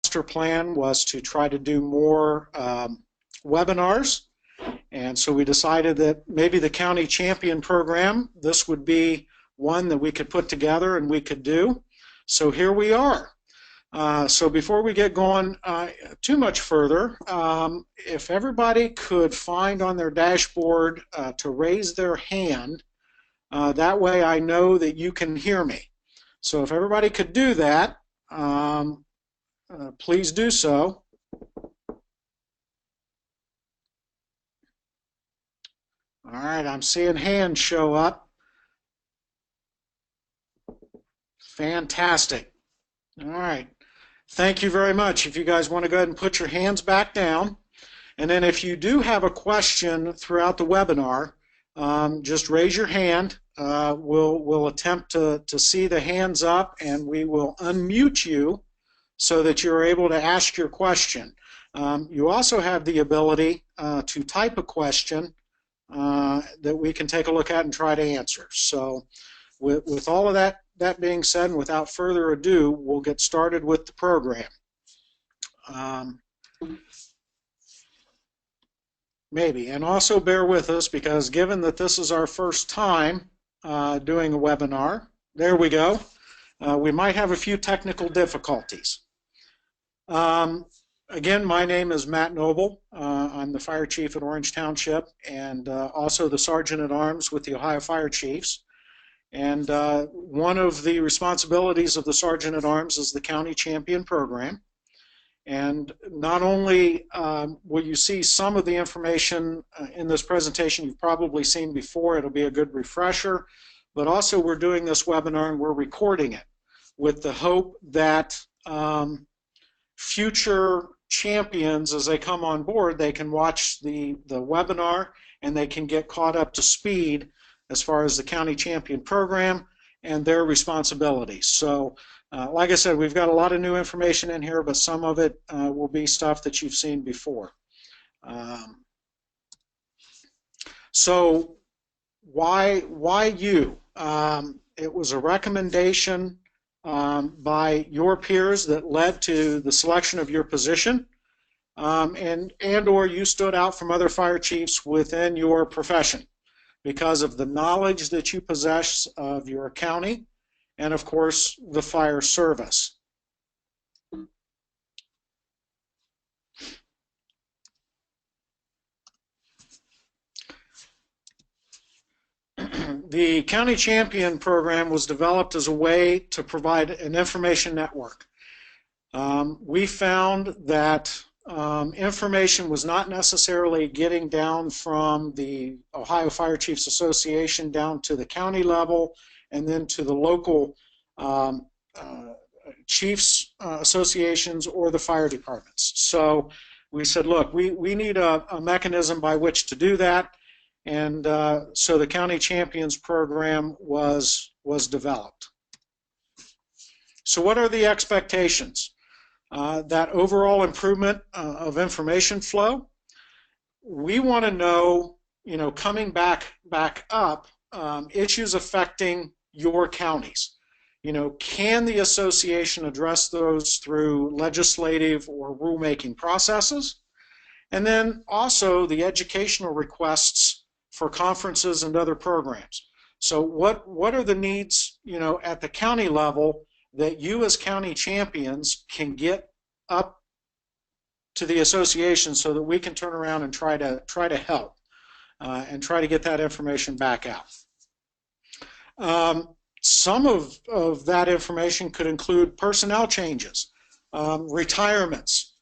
master plan was to try to do more webinars, and so we decided that maybe the County Champion program, this would be one that we could put together and we could do. So here we are. So before we get going too much further, if everybody could find on their dashboard to raise their hand, that way I know that you can hear me. So if everybody could do that, please do so. All right, I'm seeing hands show up. Fantastic. All right. Thank you very much. If you guys want to go ahead and put your hands back down. And then if you do have a question throughout the webinar, just raise your hand. We'll attempt to see the hands up, and we will unmute you so that you're able to ask your question. You also have the ability to type a question that we can take a look at and try to answer. So with all of that being said, and without further ado, we'll get started with the program. Maybe, and also bear with us, because given that this is our first time doing a webinar, there we go, we might have a few technical difficulties. Again, my name is Matt Noble. I'm the Fire Chief at Orange Township, and also the Sergeant at Arms with the Ohio Fire Chiefs. And one of the responsibilities of the Sergeant at Arms is the County Champion program. And not only will you see some of the information in this presentation you've probably seen before, it'll be a good refresher, but also we're doing this webinar and we're recording it with the hope that future champions, as they come on board, they can watch the webinar and they can get caught up to speed as far as the County Champion program and their responsibilities. So like I said, we've got a lot of new information in here, but some of it will be stuff that you've seen before. So why you? It was a recommendation by your peers that led to the selection of your position, and or you stood out from other fire chiefs within your profession because of the knowledge that you possess of your county and, of course, the fire service. The County Champion program was developed as a way to provide an information network. We found that information was not necessarily getting down from the Ohio Fire Chiefs Association down to the county level and then to the local chiefs associations or the fire departments. So we said, look, we need a mechanism by which to do that, and so the County Champions program was developed. So what are the expectations? That overall improvement of information flow. We want to know, coming back up, issues affecting your counties. Can the association address those through legislative or rulemaking processes? And then also the educational requests for conferences and other programs. So what are the needs, at the county level that you as county champions can get up to the association so that we can turn around and try to help and try to get that information back out. Some of that information could include personnel changes, retirements,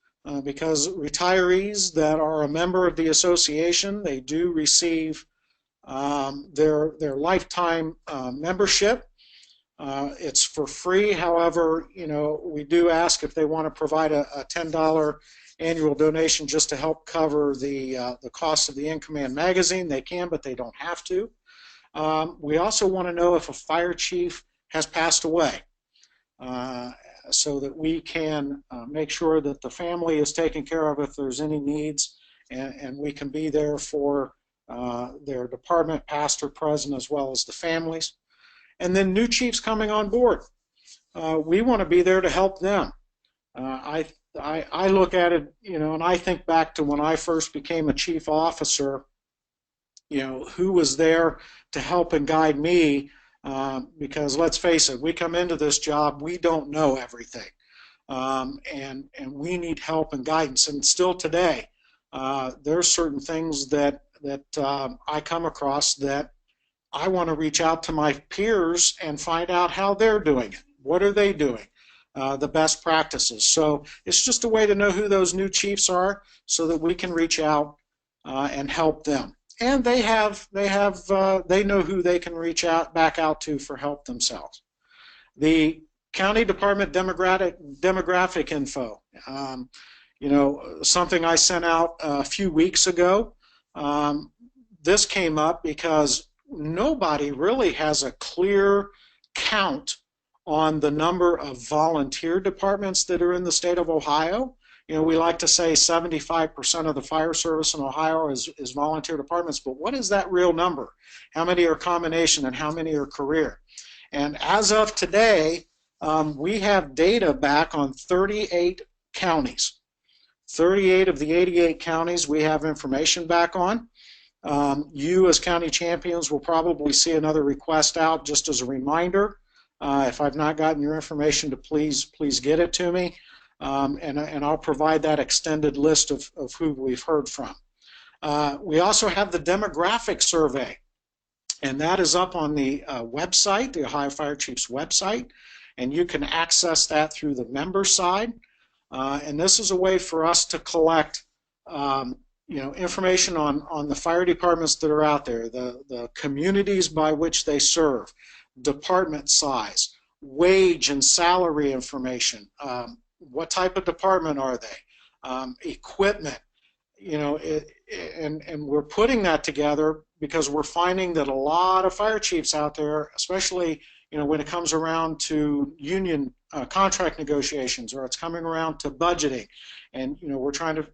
because retirees that are a member of the association, they do receive their lifetime membership. It's for free. However, we do ask if they want to provide a $10 annual donation just to help cover the cost of the In Command magazine. They can, but they don't have to. We also want to know if a fire chief has passed away, so that we can make sure that the family is taken care of if there's any needs, and we can be there for their department, past or present, as well as the families. And then new chiefs coming on board. We want to be there to help them. I look at it, and I think back to when I first became a chief officer, who was there to help and guide me, because let's face it, we come into this job, we don't know everything, and we need help and guidance. And still today, there's certain things that I come across that I want to reach out to my peers and find out how they're doing it. What are they doing? The best practices. So it's just a way to know who those new chiefs are, so that we can reach out and help them. And they know who they can reach back out to for help themselves. The county department demographic info. Something I sent out a few weeks ago. This came up because nobody really has a clear count on the number of volunteer departments that are in the state of Ohio. We like to say 75% of the fire service in Ohio is volunteer departments, but what is that real number? How many are combination and how many are career? And as of today, we have data back on 38 counties. 38 of the 88 counties we have information back on. You as county champions will probably see another request out just as a reminder. If I've not gotten your information, to please get it to me, and I'll provide that extended list of who we've heard from. We also have the demographic survey, and that is up on the website, the Ohio Fire Chiefs website, and you can access that through the member side. And this is a way for us to collect information on the fire departments that are out there, the communities by which they serve, department size, wage and salary information, what type of department are they, equipment, and we're putting that together because we're finding that a lot of fire chiefs out there, especially when it comes around to union contract negotiations, or it's coming around to budgeting, and we're trying to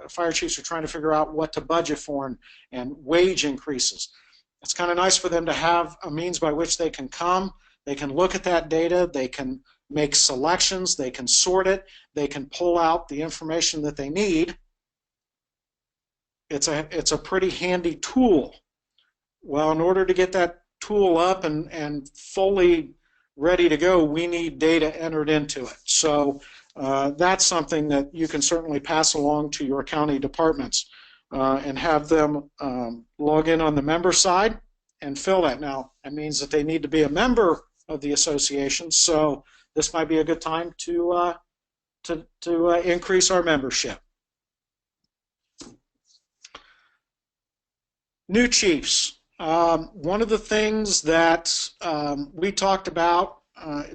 fire chiefs are trying to figure out what to budget for, and wage increases. It's kind of nice for them to have a means by which they can come, they can look at that data, they can make selections, they can sort it, they can pull out the information that they need. It's a pretty handy tool. Well, in order to get that tool up and fully ready to go, we need data entered into it. So that's something that you can certainly pass along to your county departments and have them log in on the member side and fill that. Now, that means that they need to be a member of the association, so this might be a good time to increase our membership. New chiefs. One of the things that we talked about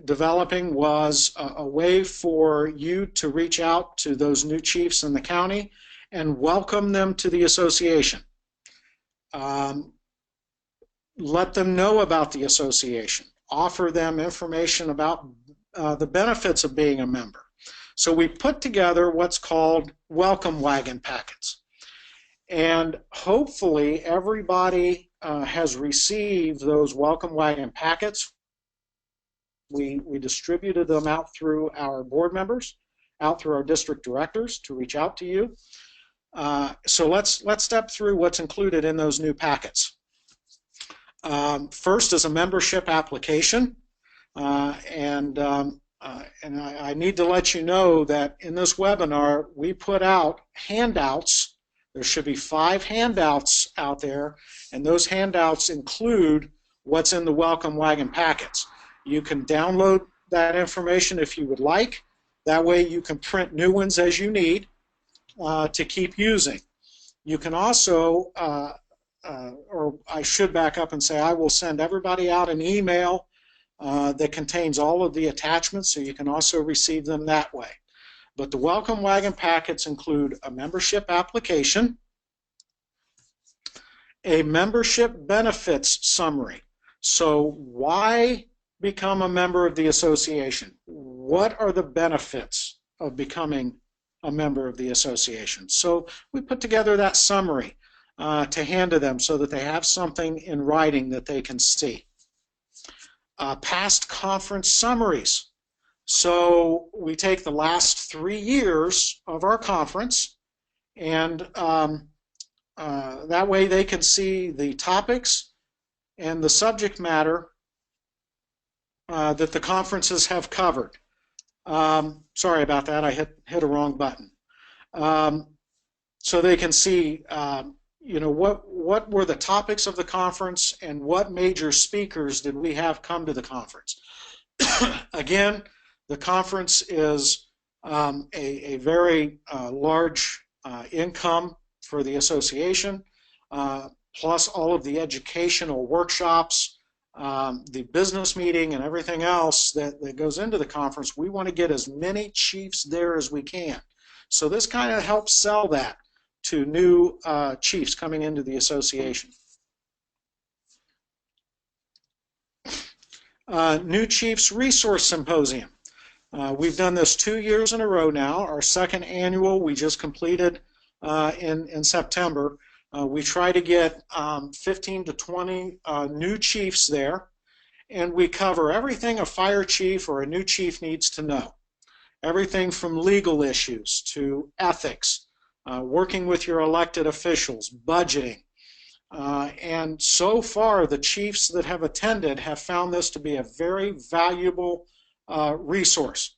developing was a way for you to reach out to those new chiefs in the county and welcome them to the association. Let them know about the association. Offer them information about the benefits of being a member. So we put together what's called welcome wagon packets. And hopefully everybody has received those welcome wagon packets. We distributed them out through our board members, out through our district directors to reach out to you. So let's step through what's included in those new packets. First is a membership application, and I need to let you know that in this webinar we put out handouts. There should be 5 handouts out there, and those handouts include what's in the welcome wagon packets. You can download that information if you would like. That way you can print new ones as you need to keep using. You can also, or I should back up and say, I will send everybody out an email that contains all of the attachments, so you can also receive them that way. But the welcome wagon packets include a membership application, a membership benefits summary. So why become a member of the association? What are the benefits of becoming a member of the association? So we put together that summary to hand to them so that they have something in writing that they can see. Past conference summaries. So we take the last 3 years of our conference, and that way they can see the topics and the subject matter that the conferences have covered. Sorry about that, I hit a wrong button. So they can see, what were the topics of the conference and what major speakers did we have come to the conference. Again, the conference is a very large income for the association, plus all of the educational workshops, the business meeting, and everything else that goes into the conference. We want to get as many chiefs there as we can. So this kind of helps sell that to new chiefs coming into the association. New Chiefs Resource Symposium. We've done this 2 years in a row now. Our second annual we just completed in September. We try to get 15 to 20 new chiefs there, and we cover everything a fire chief or a new chief needs to know. Everything from legal issues to ethics, working with your elected officials, budgeting. And so far, the chiefs that have attended have found this to be a very valuable resource.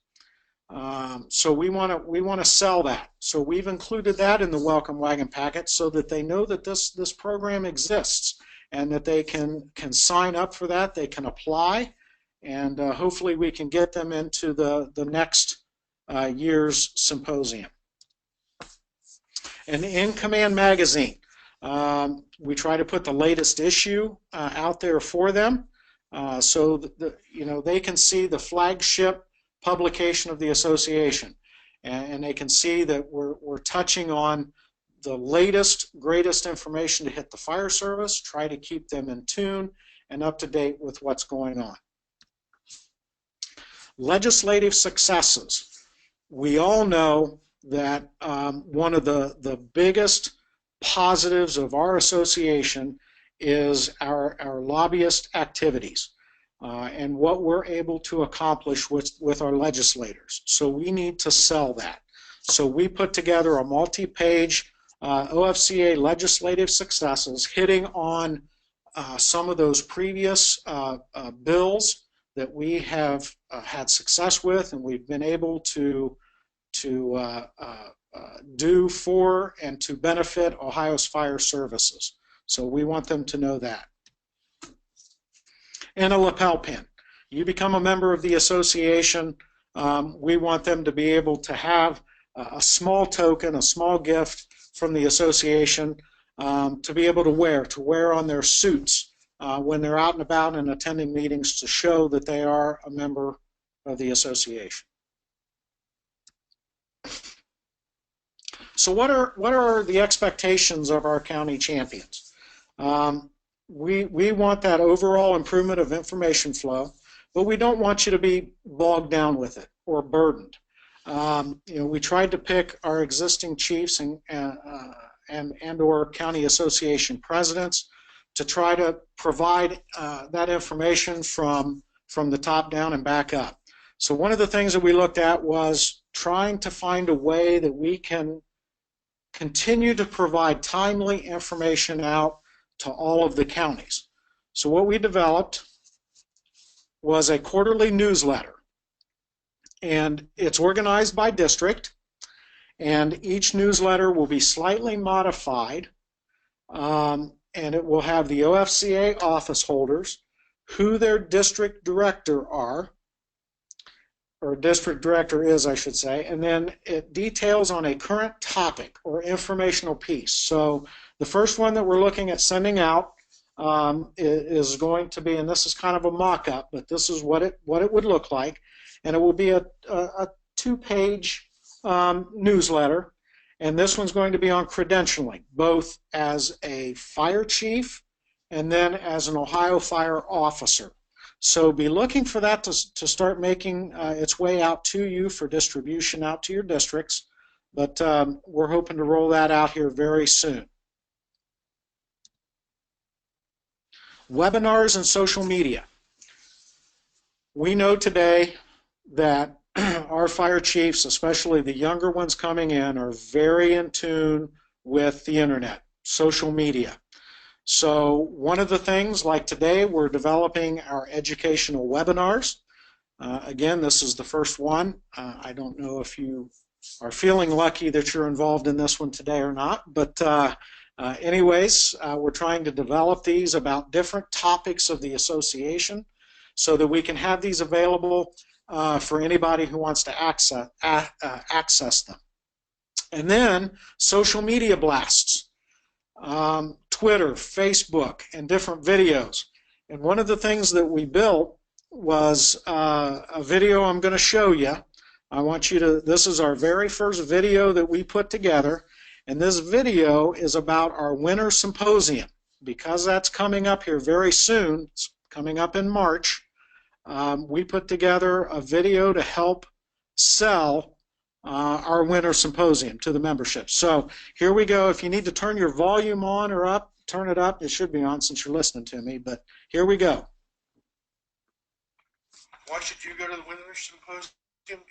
So we want to sell that. So we've included that in the Welcome Wagon packet so that they know that this program exists and that they can sign up for that. They can apply, and hopefully we can get them into the next year's symposium. And In Command magazine. We try to put the latest issue out there for them, so that they can see the flagship publication of the association, and they can see that we're touching on the latest, greatest information to hit the fire service, try to keep them in tune and up to date with what's going on. Legislative successes. We all know that one of the biggest positives of our association is our lobbyist activities and what we're able to accomplish with our legislators. So we need to sell that. So we put together a multi-page OFCA legislative successes hitting on some of those previous bills that we have had success with and we've been able to do for and to benefit Ohio's fire services. So we want them to know that. And a lapel pin. You become a member of the association, we want them to be able to have a small token, a small gift from the association to be able to wear on their suits when they're out and about and attending meetings to show that they are a member of the association. So what are the expectations of our county champions? We want that overall improvement of information flow, but we don't want you to be bogged down with it or burdened. We tried to pick our existing chiefs and or county association presidents to try to provide that information from the top down and back up. So one of the things that we looked at was trying to find a way that we can continue to provide timely information out to all of the counties. So what we developed was a quarterly newsletter, and it's organized by district, and each newsletter will be slightly modified, and it will have the OFCA office holders, who their district director are, or district director is, I should say, and then it details on a current topic or informational piece. So the first one that we're looking at sending out is going to be, and this is kind of a mock-up, but this is what it would look like, and it will be a 2-page newsletter, and this one's going to be on credentialing, both as a fire chief and then as an Ohio fire officer. So be looking for that to start making its way out to you for distribution out to your districts, but we're hoping to roll that out here very soon. Webinars and social media. We know today that our fire chiefs, especially the younger ones coming in, are very in tune with the internet, social media. So one of the things, like today, we're developing our educational webinars. Again, this is the first one. I don't know if you are feeling lucky that you're involved in this one today or not, but anyways, we're trying to develop these about different topics of the association so that we can have these available for anybody who wants to access them. And then social media blasts, Twitter, Facebook, and different videos. And one of the things that we built was a video I'm going to show you. I want you to, this is our very first video that we put together, and this video is about our winter symposium. Because that's coming up here very soon, it's coming up in March, we put together a video to help sell our winter symposium to the membership. So here we go. If you need to turn your volume on or up, turn it up. It should be on since you're listening to me, but here we go. Why should you go to the Winter Symposium?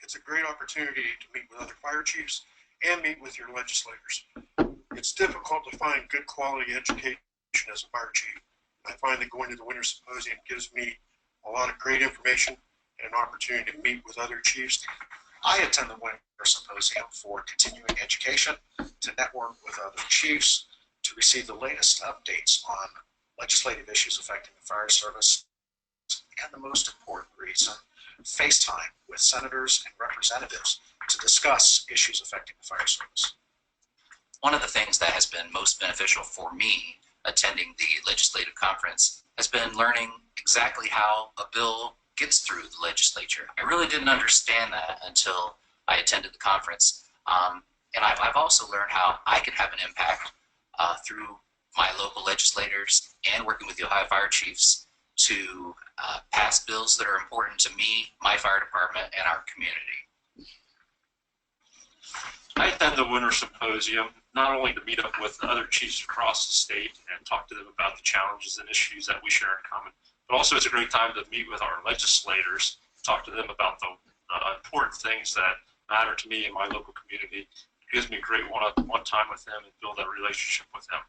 It's a great opportunity to meet with other fire chiefs and meet with your legislators. It's difficult to find good quality education as a fire chief. I find that going to the Winter Symposium gives me a lot of great information and an opportunity to meet with other chiefs. I attend the Winter Symposium for continuing education, to network with other chiefs, to receive the latest updates on legislative issues affecting the fire service, and the most important reason, FaceTime with senators and representatives to discuss issues affecting the fire service. One of the things that has been most beneficial for me attending the legislative conference has been learning exactly how a bill gets through the legislature. I really didn't understand that until I attended the conference. And I've also learned how I can have an impact through my local legislators and working with the Ohio Fire Chiefs to pass bills that are important to me, my fire department, and our community. I attend the Winter Symposium not only to meet up with other chiefs across the state and talk to them about the challenges and issues that we share in common, but also it's a great time to meet with our legislators, talk to them about the important things that matter to me and my local community. It gives me a great one-on-one time with them and build that relationship with them.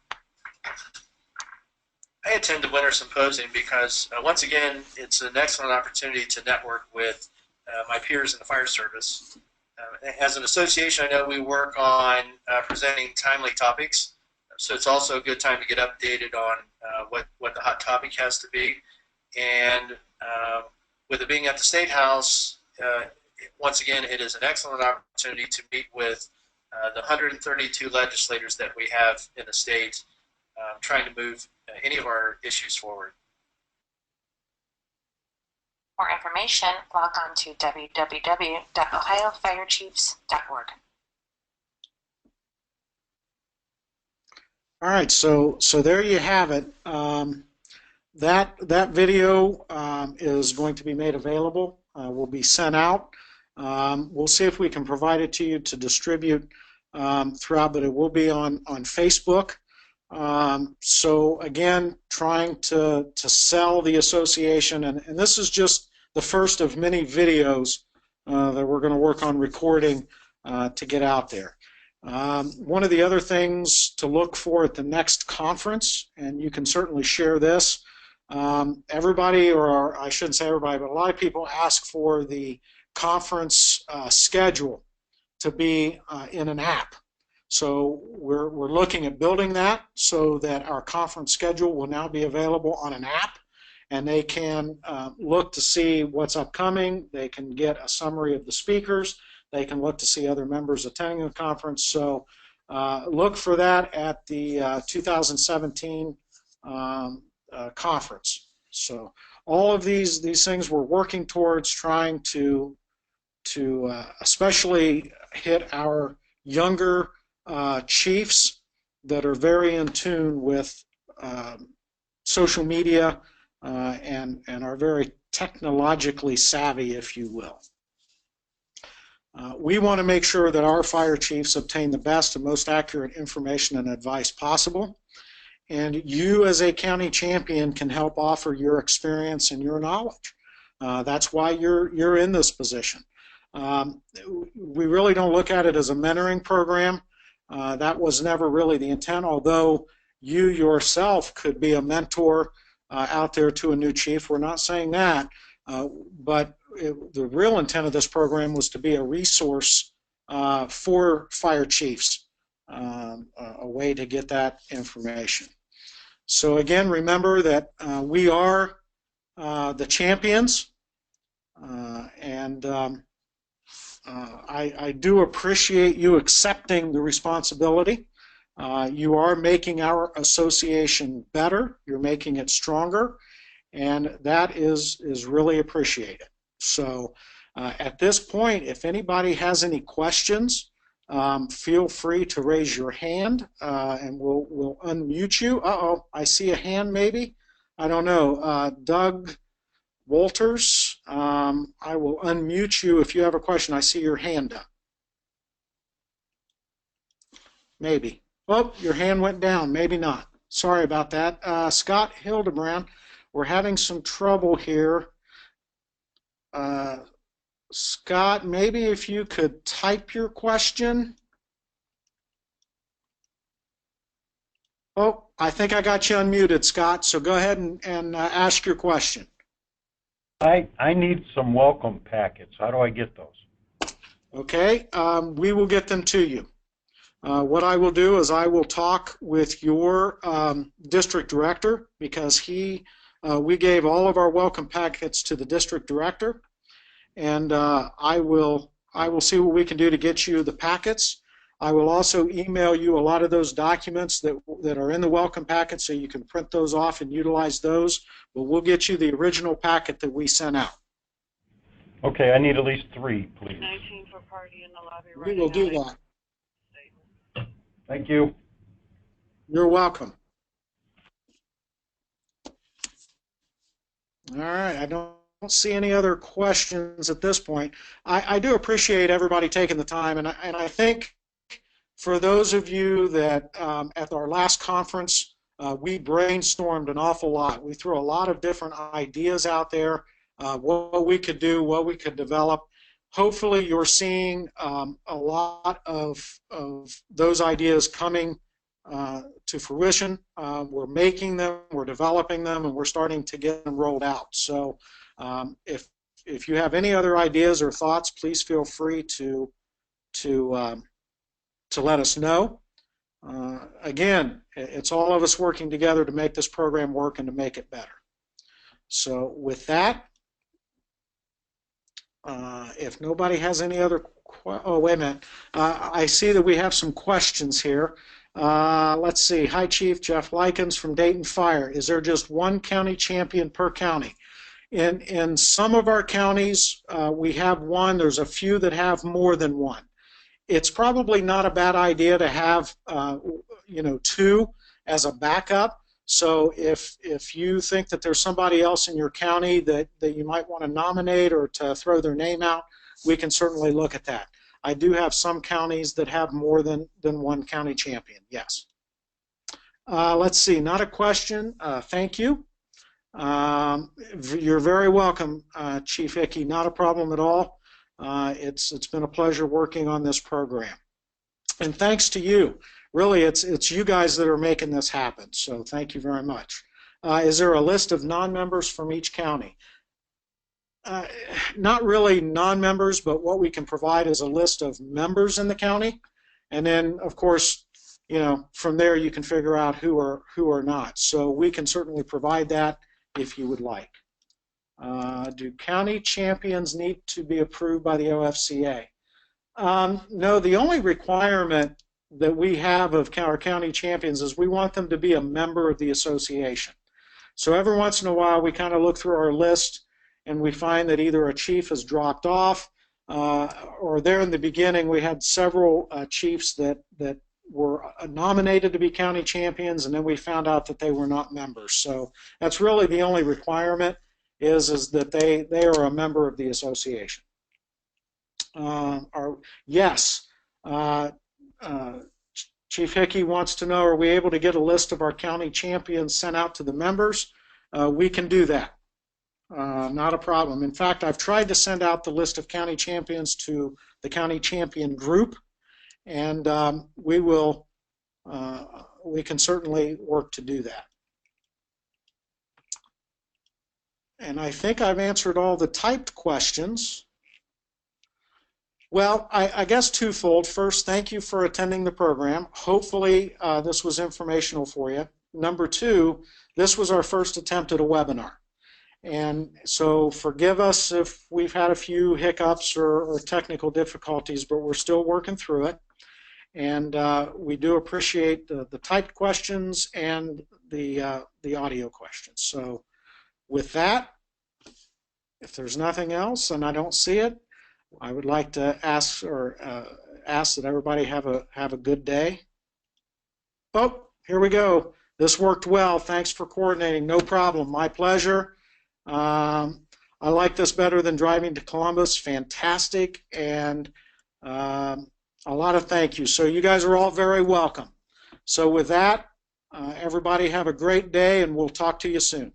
I attend the Winter Symposium because, once again, it's an excellent opportunity to network with my peers in the fire service. As an association, I know we work on presenting timely topics, so it's also a good time to get updated on what the hot topic has to be. And with it being at the State House, once again, it is an excellent opportunity to meet with the 132 legislators that we have in the state, trying to move any of our issues forward. For more information, log on to www.ohiofirechiefs.org. All right, so there you have it. That video is going to be made available. Will be sent out. We'll see if we can provide it to you to distribute throughout, but it will be on Facebook. So again, trying to sell the association, and this is just the first of many videos that we're going to work on recording to get out there. One of the other things to look for at the next conference, and you can certainly share this, everybody, or I shouldn't say everybody, but a lot of people ask for the conference schedule to be in an app. So we're looking at building that so that our conference schedule will now be available on an app, and they can look to see what's upcoming. They can get a summary of the speakers. They can look to see other members attending the conference. So look for that at the 2017 conference. So all of these things we're working towards trying to especially hit our younger chiefs that are very in tune with social media and are very technologically savvy, if you will. We want to make sure that our fire chiefs obtain the best and most accurate information and advice possible. And you as a county champion can help offer your experience and your knowledge. That's why you're in this position. We really don't look at it as a mentoring program. That was never really the intent, although you yourself could be a mentor out there to a new chief. We're not saying that, but the real intent of this program was to be a resource for fire chiefs, a way to get that information. So again, remember that we are the champions, and I do appreciate you accepting the responsibility. You are making our association better. You're making it stronger, and that is really appreciated. So at this point, if anybody has any questions, feel free to raise your hand, and we'll unmute you. Uh-oh, I see a hand maybe. I don't know. Doug Walters, I will unmute you if you have a question. I see your hand up. Maybe. Oh, your hand went down. Maybe not. Sorry about that. Scott Hildebrand, we're having some trouble here. Scott, maybe if you could type your question. Oh, I think I got you unmuted, Scott, so go ahead and ask your question. I need some welcome packets. How do I get those? Okay, we will get them to you. What I will do is I will talk with your district director, because we gave all of our welcome packets to the district director, and I will see what we can do to get you the packets. I will also email you a lot of those documents that are in the welcome packet, so you can print those off and utilize those. But we'll get you the original packet that we sent out. Okay, I need at least 3, please. 19 for party in the lobby right We will do now. that. Thank you. You're welcome. All right, I don't see any other questions at this point. I do appreciate everybody taking the time, and I think for those of you that at our last conference, we brainstormed an awful lot. We threw a lot of different ideas out there, what we could do, what we could develop. Hopefully you're seeing a lot of those ideas coming to fruition. We're making them, we're developing them, and we're starting to get them rolled out. So if you have any other ideas or thoughts, please feel free to let us know. Again, it's all of us working together to make this program work and to make it better. So with that, if nobody has any other oh, wait a minute. I see that we have some questions here. Let's see. Hi, Chief. Jeff Likens from Dayton Fire. Is there just one county champion per county? In some of our counties, we have one. There's a few that have more than one. It's probably not a bad idea to have, 2 as a backup. So if you think that there's somebody else in your county that you might want to nominate or to throw their name out, we can certainly look at that. I do have some counties that have more than one county champion, yes. Let's see, not a question. Thank you. You're very welcome, Chief Hickey. Not a problem at all. It's been a pleasure working on this program. And thanks to you. Really, it's you guys that are making this happen, so thank you very much. Is there a list of non-members from each county? Not really non-members, but what we can provide is a list of members in the county, and then, of course, from there you can figure out who are not. So we can certainly provide that if you would like. Do county champions need to be approved by the OFCA? No, the only requirement that we have of our county champions is we want them to be a member of the association. So every once in a while we kind of look through our list and we find that either a chief has dropped off or there in the beginning we had several chiefs that were nominated to be county champions, and then we found out that they were not members. So that's really the only requirement is that they are a member of the association. Yes. Chief Hickey wants to know, are we able to get a list of our county champions sent out to the members? We can do that. Not a problem. In fact, I've tried to send out the list of county champions to the county champion group, and we can certainly work to do that. And I think I've answered all the typed questions. Well, I guess twofold. First, thank you for attending the program. Hopefully, this was informational for you. Number two, this was our first attempt at a webinar. And so forgive us if we've had a few hiccups or technical difficulties, but we're still working through it. And we do appreciate the typed questions and the audio questions. So with that, if there's nothing else, and I don't see it, I would like to ask that everybody have a good day. Oh, here we go. This worked well. Thanks for coordinating. No problem. My pleasure. I like this better than driving to Columbus. Fantastic. And a lot of thank you. So you guys are all very welcome. So with that, everybody have a great day, and we'll talk to you soon.